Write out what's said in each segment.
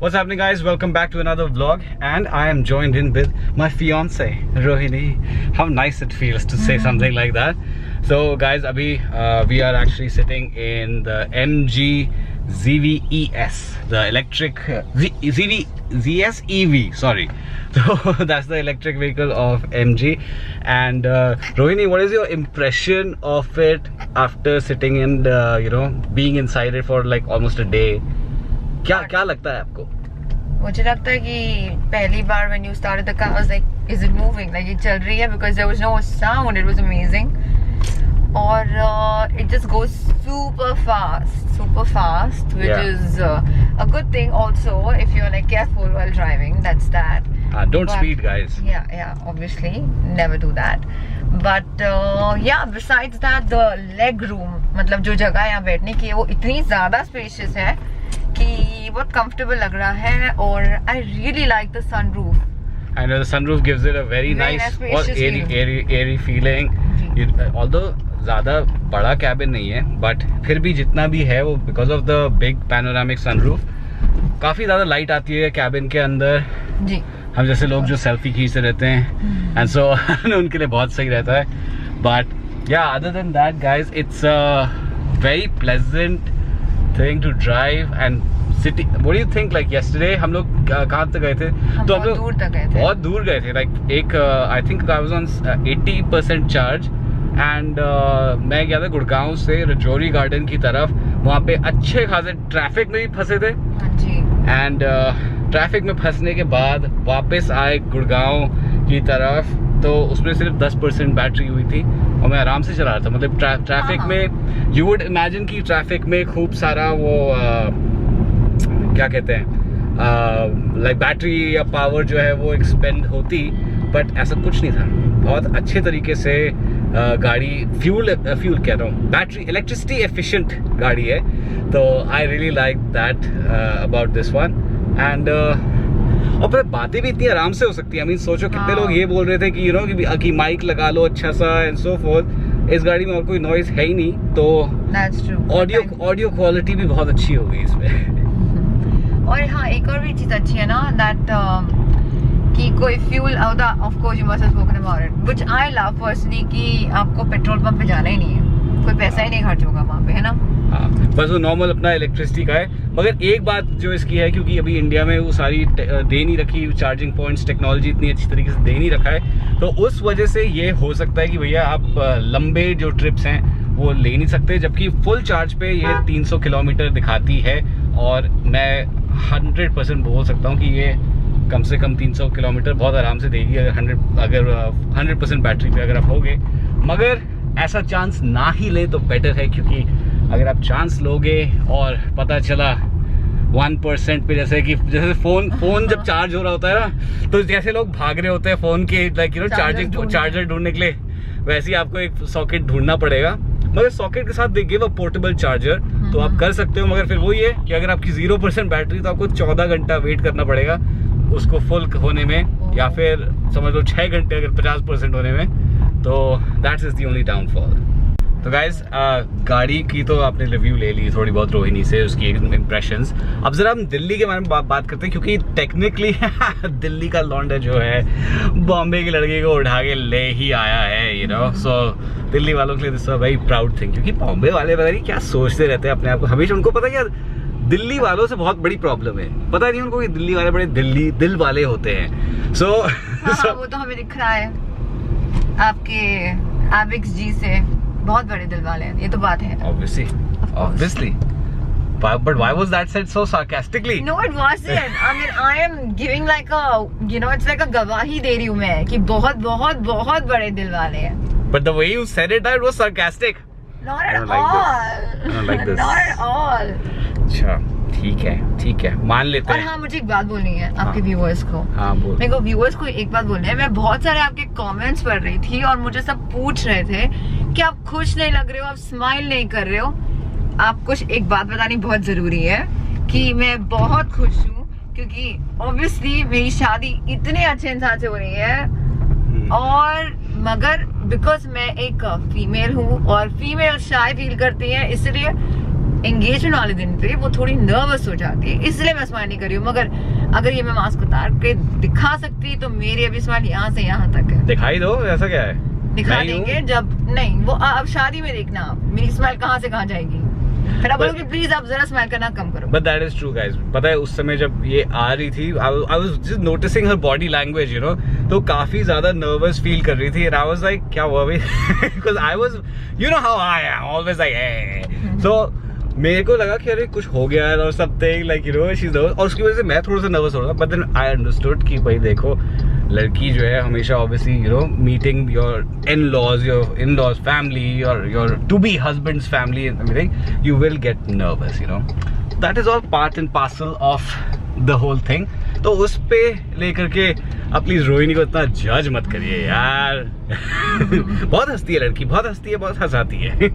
What's happening, guys? Welcome back to another vlog, and I am joined in with my fiance Rohini. How nice it feels to say something like that. So guys, abhi we are actually sitting in the MG ZV-ES, the electric ZV-ES EV, sorry. So that's the electric vehicle of MG. And Rohini, what is your impression of it after sitting in being inside it for like almost a day? क्या लगता है आपको? मुझे लगता है कि पहली बार when you started the car, I was like, is it moving? Like ये चल रही है, because there was no sound. It was amazing. और it just goes super fast, which is a good thing also if you're like careful while driving. That's that. Don't speed, guys. Yeah, obviously, never do that. But besides that, the leg room, मतलब जो जगह यहाँ बैठने की है वो इतनी ज़्यादा spacious है कि बहुत comfortable लग रहा है. और I really like the sunroof. I know the sunroof gives it a very nice और airy feeling. Although ज़्यादा बड़ा cabin नहीं है, but फिर भी जितना भी है वो because of the big panoramic sunroof काफ़ी ज़्यादा light आती है cabin के अंदर. जी. हम जैसे लोग जो सेल्फी खींचते रहते हैं and so उनके लिए बहुत सही रहता है. But yeah, other than that, guys, it's a very pleasant thing to drive and city. What do you think? Like yesterday हम लोग कहाँ तक गए थे? तो हम लोग दूर तक गए थे. बहुत दूर गए थे. Like एक I think I was on 80% charge and मैं गया था गुड़गांव से रजौरी गार्डन की तरफ. वहाँ पे अच्छे खासे ट्रैफिक में भी फंसे थे. जी. एंड ट्रैफिक में फंसने के बाद वापस आए गुड़गांव की तरफ, तो उसमें सिर्फ 10% बैटरी हुई थी और मैं आराम से चला रहा था. मतलब ट्रैफिक में यू वुड इमेजिन कि ट्रैफिक में खूब सारा वो क्या कहते हैं लाइक बैटरी या पावर जो है वो एक्सपेंड होती, बट ऐसा कुछ नहीं था. बहुत अच्छे तरीके से गाड़ी फ्यूल कह रहा हूँ, बैटरी इलेक्ट्रिसिटी एफिशिएंट गाड़ी है. तो I really like that about this one. And और फिर बातें भी इतनी आराम से हो सकती है. I mean, सोचो कितने लोग ये बोल रहे थे कि कि माइक लगा लो अच्छा सा एंड सो फोर्थ. इस गाड़ी में और कोई नॉइज है ही नहीं, तो ऑडियो क्वालिटी भी बहुत अच्छी हो गई इसमें. और हाँ, एक और भी चीज़ अच्छी है ना, दैट कि कोई fuel of course you must have spoken about it, which I love personally, कि आपको पेट्रोल पंप पे जाना ही नहीं है, कोई पैसा ही नहीं खर्च होगा वहाँ पे, है ना. हाँ, बस वो नॉर्मल अपना इलेक्ट्रिसिटी का है. मगर एक बात जो इसकी है, क्योंकि अभी इंडिया में वो सारी दे नहीं रखी चार्जिंग पॉइंट्स, टेक्नोलॉजी इतनी अच्छी तरीके से दे नहीं रखा है, तो उस वजह से ये हो सकता है कि भैया आप लंबे जो ट्रिप्स हैं वो ले नहीं सकते. जबकि फुल चार्ज पे ये 300 किलोमीटर दिखाती है और मैं 100% बोल सकता हूँ कि ये कम से कम 300 किलोमीटर बहुत आराम से देगी अगर 100% बैटरी पे अगर आप होगे. मगर ऐसा चांस ना ही ले तो बेटर है, क्योंकि अगर आप चांस लोगे और पता चला 1% पे, जैसे फोन जब चार्ज हो रहा होता है ना, तो जैसे लोग भाग रहे होते हैं फोन के लाइक चार्जर ढूंढने के लिए, वैसे ही आपको एक सॉकेट ढूंढना पड़ेगा. मगर सॉकेट के साथ they give a portable charger, तो आप कर सकते हो. मगर फिर वही है कि अगर आपकी 0% बैटरी, तो आपको 14 घंटा वेट करना पड़ेगा उसको फुल होने में, या फिर समझ लो 6 घंटे अगर 50% होने में. तो that's is the only downfall. तो गाइज गाड़ी की तो आपने रिव्यू ले ली थोड़ी बहुत रोहिणी से, उसकी इम्प्रेशंस. अब जरा हम दिल्ली के बारे में बात करते हैं, क्योंकि टेक्निकली दिल्ली का लौंडा जो है बॉम्बे की लड़की को उठा के ले ही आया है, यू नो. सो दिल्ली वालों के लिए this a very proud thing, क्योंकि बॉम्बे वाले पता नहीं क्या सोचते रहते हैं अपने आप को. हमेशा उनको पता है यार दिल्ली वालों से बहुत बड़ी प्रॉब्लम है, पता नहीं उनको कि दिल्ली वाले बड़े दिल वाले होते हैं. सो वो तो हमें दिख रहा है आपके एविक्स जी से, बहुत बड़े दिल वाले हैं, ये तो बात है. Obviously. But why was that said so sarcastically? No, it wasn't. I mean, I am giving like a, it's like a गवाही दे रही हूँ मैं कि बहुत बहुत बहुत बड़े दिल वाले हैं. But the way you said it, that was sarcastic. Not at all. I don't like this. Not at all. अच्छा, ठीक है, मान लेते हैं. और हाँ, मुझे एक बात बोलनी है आपके व्यूअर्स को. हाँ, बोल. मेरे को व्यूअर्स को एक बात बोलनी है. मैं बहुत सारे आपके कमेंट्स पढ़ रही थी और मुझे सब पूछ रहे थे कि आप खुश नहीं लग रहे हो, आप स्माइल नहीं कर रहे हो. आप कुछ एक बात बतानी बहुत जरूरी है कि मैं बहुत खुश हूँ, क्योंकि ऑब्वियसली मेरी शादी इतने अच्छे इंसान से हो रही है, और मगर बिकॉज मैं एक फीमेल हूँ और फीमेल शाय फील करती है, इसलिए एंगेजमेंट वाले दिन पे वो थोड़ी नर्वस हो जाती है, इसलिए मैं स्माइल नहीं कर रही हूँ। मगर अगर ये मैं मास्क उतार के दिखा सकती तो मेरी अभी स्माइल यहाँ से यहाँ तक है। दिखाई दो, ऐसा क्या है? दिखा देंगे जब नहीं, वो अब शादी में देखना आप मेरी स्माइल कहाँ से कहाँ जाएगी। फिर आप बोलोगे प्लीज आप जरा स्माइल करना कम करो। But that is true guys. पता है उस समय जब ये आ रही थी, I was just noticing her body language, you know, तो काफी ज्यादा नर्वस फील कर रही थी। एंड आई वाज लाइक क्या हुआ भाई, because I was, you know how I am always like, so मेरे को लगा कि अरे कुछ हो गया है और something like, you know, she is nervous. और उसकी वजह से मैं थोड़ा सा नर्वस हो रहा था। बट देन आई अंडरस्टूड कि भाई देखो, लड़की जो है हमेशा obviously, you know, meeting your in laws family, your to be husband's family and everything, you will get nervous, you know, that is all part and parcel of the whole thing. तो उस पे लेकर के आप please Rohini को इतना जज मत करिए यार। बहुत हंसती है लड़की, बहुत हंसती है, बहुत हंसाती है।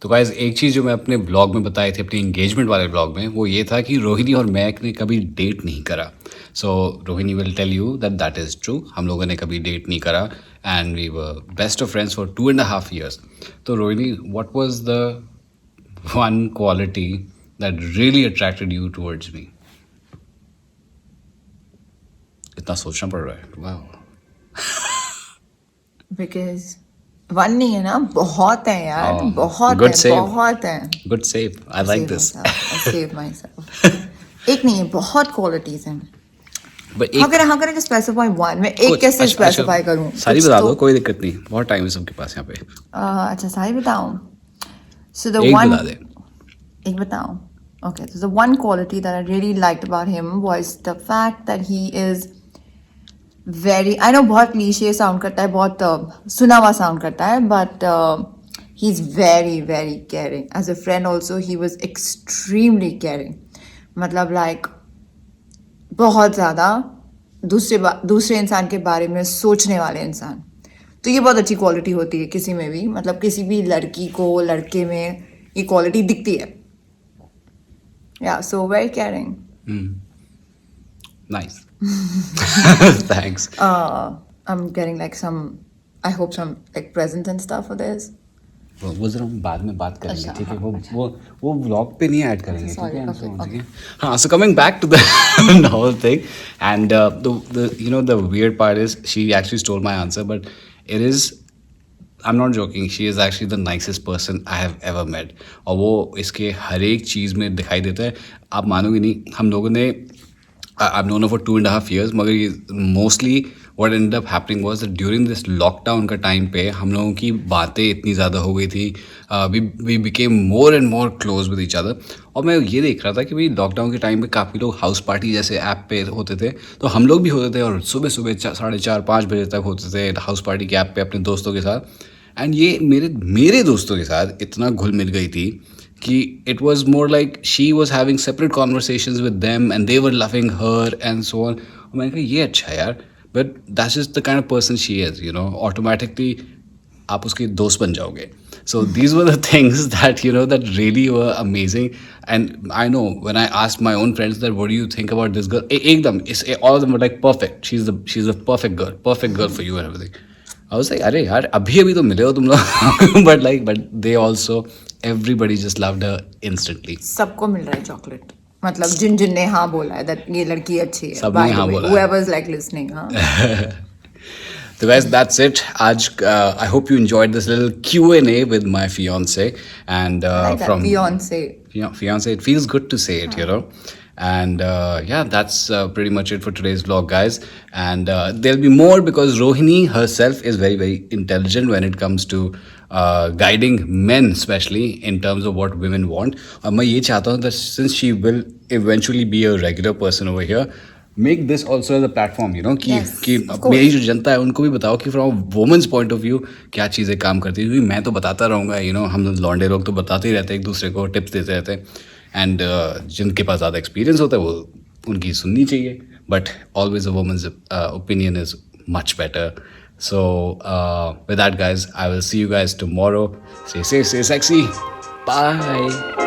तो गाइस एक चीज़ जो मैं अपने ब्लॉग में बताई थी, अपने एंगेजमेंट वाले ब्लॉग में, वो ये था कि रोहिणी और मैक ने कभी डेट नहीं करा। So Rohini will tell you that that is true. हम लोगों ने कभी डेट नहीं करा and we were best of friends for 2.5 years। तो Rohini, what was the one quality that really attracted you towards me? इतना सोचना पड़ रहा है, वाह। बिकॉज वन नहीं है ना, बहुत है यार, Oh, बहुत good है, save. बहुत है। Good save, I like this. Save myself. एक नहीं है, बहुत क्वालिटीज हैं। But How can I just specify one? मैं एक कैसे स्पेसिफाई करूं? सारी कुछ बता तो- दो, कोई दिक्कत नहीं, बहुत टाइम है सबके पास यहाँ पे। अच्छा सारी बताऊं? So the एक one, बता दे। एक बताऊं? Okay, so the one quality that I really liked about him was the fact that he is very, I know बहुत क्लीशे साउंड करता है, बहुत सुना हुआ साउंड करता है, but he is very very caring. As a friend also he was extremely caring. मतलब like बहुत ज़्यादा दूसरे इंसान के बारे में सोचने वाले इंसान। तो ये बहुत अच्छी क्वालिटी होती है किसी में भी, मतलब किसी भी लड़की को लड़के में ये क्वालिटी दिखती है। Yeah, so very caring. Nice. Thanks. I'm getting like some, I hope some like presents and stuff for this. वो जरा हम बाद में बात करेंगे, अच्छा, ठीक है? हाँ, वो व्लॉग पे नहीं ऐड करेंगे, Sorry, ठीक है? okay, So, okay. हाँ, so coming back to the whole thing, and the you know the weird part is she actually stole my answer, but it is, I'm not joking, she is actually the nicest person I have ever met. और वो इसके हर एक चीज़ में दिखाई देता है। आप मानोगे नहीं, हम लोगों ने I've known her for 2.5 years, मगर ये mostly what ended up happening was that during this lockdown का टाइम पे हम लोगों की बातें इतनी ज़्यादा हो गई थी, we became more and more close with each other। और मैं ये देख रहा था कि भाई लॉकडाउन के टाइम पे काफ़ी लोग हाउस पार्टी जैसे ऐप पे होते थे, तो हम लोग भी होते थे, और सुबह सुबह 4:30-5 बजे तक होते थे हाउस पार्टी के ऐप पे अपने दोस्तों के साथ। एंड ये मेरे दोस्तों के साथ इतना घुल मिल गई थी कि it was more like she was having separate conversations with them and they were loving her and so on। और मैंने कहा ये अच्छा है यार, but that's just the kind of person she is, you know, automatically आप उसके दोस्त बन जाओगे। So these were the things that, you know, that really were amazing। And I know when I asked my own friends that what do you think about this girl, एकदम all of them were like perfect, she's the perfect girl for you and everything। I was like अरे यार अभी तो मिले हो तुम लोग। but they also, everybody just loved her instantly। सबको मिल रहा है चॉकलेट, मतलब जिन ने हाँ बोला है that ये लड़की अच्छी है, सबने हाँ बोला है। whoever's like listening, हाँ। So guys, that's it। आज I hope you enjoyed this little Q&A with my fiance and I like that, from fiance. fiance, it feels good to say it, you know। And yeah, that's pretty much it for today's vlog, guys। And there'll be more because Rohini herself is very very intelligent when it comes to guiding men, especially in terms of what women want। और मैं ये चाहता हूँ that since she will eventually be a regular person over here, make this also as a platform, you know, कि मेरी जो जनता है उनको भी बताओ कि from a woman's point of view क्या चीज़ें काम करती है। क्योंकि मैं तो बताता रहूँगा, you know, हम लौंडे लोग तो बताते ही रहते हैं, एक दूसरे को टिप्स देते रहते हैं। एंड जिनके पास ज़्यादा एक्सपीरियंस होता है वो उनकी सुननी चाहिए, but always a women's opinion is much better. So with that guys, I will see you guys tomorrow. Stay safe, stay sexy, bye।